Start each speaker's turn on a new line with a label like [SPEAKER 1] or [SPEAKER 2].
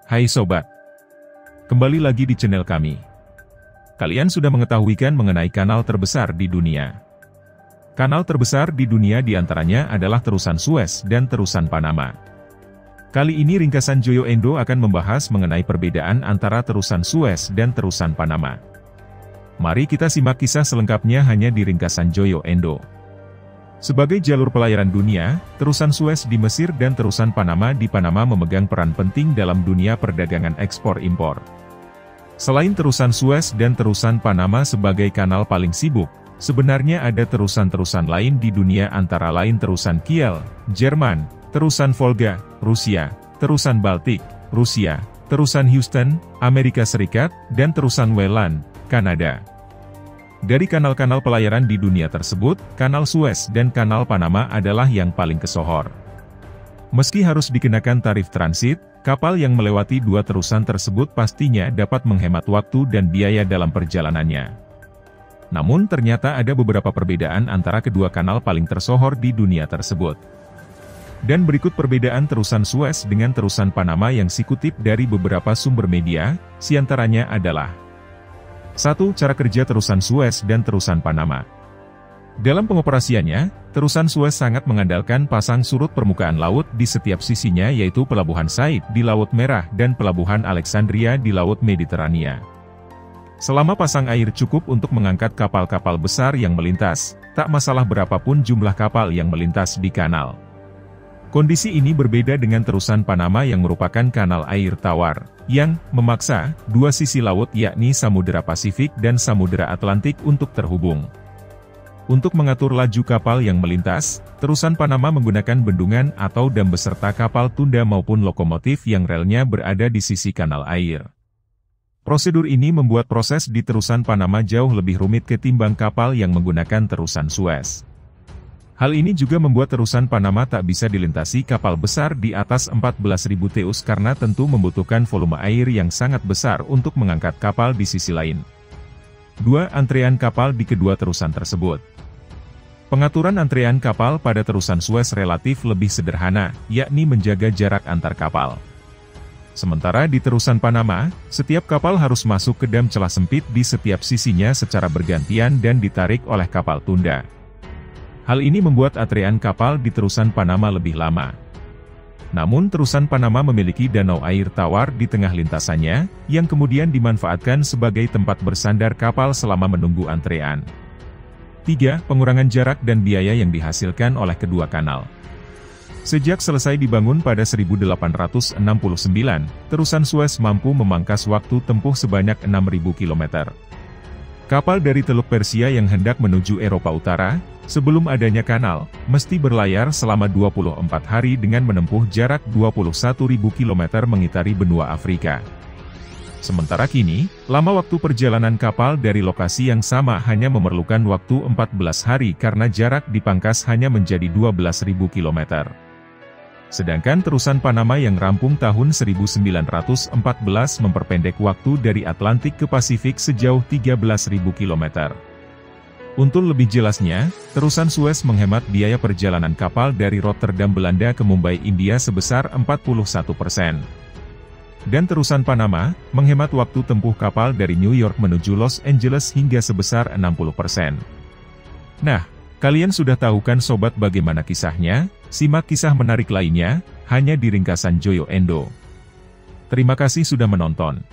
[SPEAKER 1] Hai sobat, kembali lagi di channel kami. Kalian sudah mengetahui kan mengenai kanal terbesar di dunia? Kanal terbesar di dunia diantaranya adalah Terusan Suez dan Terusan Panama. Kali ini ringkasan Joyo Endo akan membahas mengenai perbedaan antara Terusan Suez dan Terusan Panama. Mari kita simak kisah selengkapnya hanya di ringkasan Joyo Endo. Sebagai jalur pelayaran dunia, Terusan Suez di Mesir dan Terusan Panama di Panama memegang peran penting dalam dunia perdagangan ekspor-impor. Selain Terusan Suez dan Terusan Panama sebagai kanal paling sibuk, sebenarnya ada terusan-terusan lain di dunia antara lain Terusan Kiel, Jerman, Terusan Volga, Rusia, Terusan Baltik, Rusia, Terusan Houston, Amerika Serikat, dan Terusan Welland, Kanada. Dari kanal-kanal pelayaran di dunia tersebut, Kanal Suez dan Kanal Panama adalah yang paling kesohor. Meski harus dikenakan tarif transit, kapal yang melewati dua terusan tersebut pastinya dapat menghemat waktu dan biaya dalam perjalanannya. Namun ternyata ada beberapa perbedaan antara kedua kanal paling tersohor di dunia tersebut. Dan berikut perbedaan Terusan Suez dengan Terusan Panama yang sikutip dari beberapa sumber media, siantaranya adalah 1. Cara kerja Terusan Suez dan Terusan Panama. Dalam pengoperasiannya, Terusan Suez sangat mengandalkan pasang surut permukaan laut di setiap sisinya yaitu Pelabuhan Said di Laut Merah dan Pelabuhan Alexandria di Laut Mediterania. Selama pasang air cukup untuk mengangkat kapal-kapal besar yang melintas, tak masalah berapapun jumlah kapal yang melintas di kanal. Kondisi ini berbeda dengan Terusan Panama yang merupakan kanal air tawar, yang memaksa dua sisi laut yakni Samudera Pasifik dan Samudera Atlantik untuk terhubung. Untuk mengatur laju kapal yang melintas, Terusan Panama menggunakan bendungan atau dam beserta kapal tunda maupun lokomotif yang relnya berada di sisi kanal air. Prosedur ini membuat proses di Terusan Panama jauh lebih rumit ketimbang kapal yang menggunakan Terusan Suez. Hal ini juga membuat Terusan Panama tak bisa dilintasi kapal besar di atas 14.000 teus karena tentu membutuhkan volume air yang sangat besar untuk mengangkat kapal di sisi lain. 2. Antrean kapal di kedua terusan tersebut. Pengaturan antrean kapal pada Terusan Suez relatif lebih sederhana, yakni menjaga jarak antar kapal. Sementara di Terusan Panama, setiap kapal harus masuk ke dam celah sempit di setiap sisinya secara bergantian dan ditarik oleh kapal tunda. Hal ini membuat antrean kapal di Terusan Panama lebih lama. Namun Terusan Panama memiliki danau air tawar di tengah lintasannya, yang kemudian dimanfaatkan sebagai tempat bersandar kapal selama menunggu antrean. 3. Pengurangan jarak dan biaya yang dihasilkan oleh kedua kanal. Sejak selesai dibangun pada 1869, Terusan Suez mampu memangkas waktu tempuh sebanyak 6.000 km. Kapal dari Teluk Persia yang hendak menuju Eropa Utara, sebelum adanya kanal, mesti berlayar selama 24 hari dengan menempuh jarak 21.000 km mengitari benua Afrika. Sementara kini, lama waktu perjalanan kapal dari lokasi yang sama hanya memerlukan waktu 14 hari karena jarak dipangkas hanya menjadi 12.000 km. Sedangkan Terusan Panama yang rampung tahun 1914 memperpendek waktu dari Atlantik ke Pasifik sejauh 13.000 km. Untuk lebih jelasnya, Terusan Suez menghemat biaya perjalanan kapal dari Rotterdam Belanda ke Mumbai India sebesar 41%. Dan Terusan Panama, menghemat waktu tempuh kapal dari New York menuju Los Angeles hingga sebesar 60%. Nah, kalian sudah tahu kan sobat bagaimana kisahnya? Simak kisah menarik lainnya, hanya di ringkasan Joyo Endo. Terima kasih sudah menonton.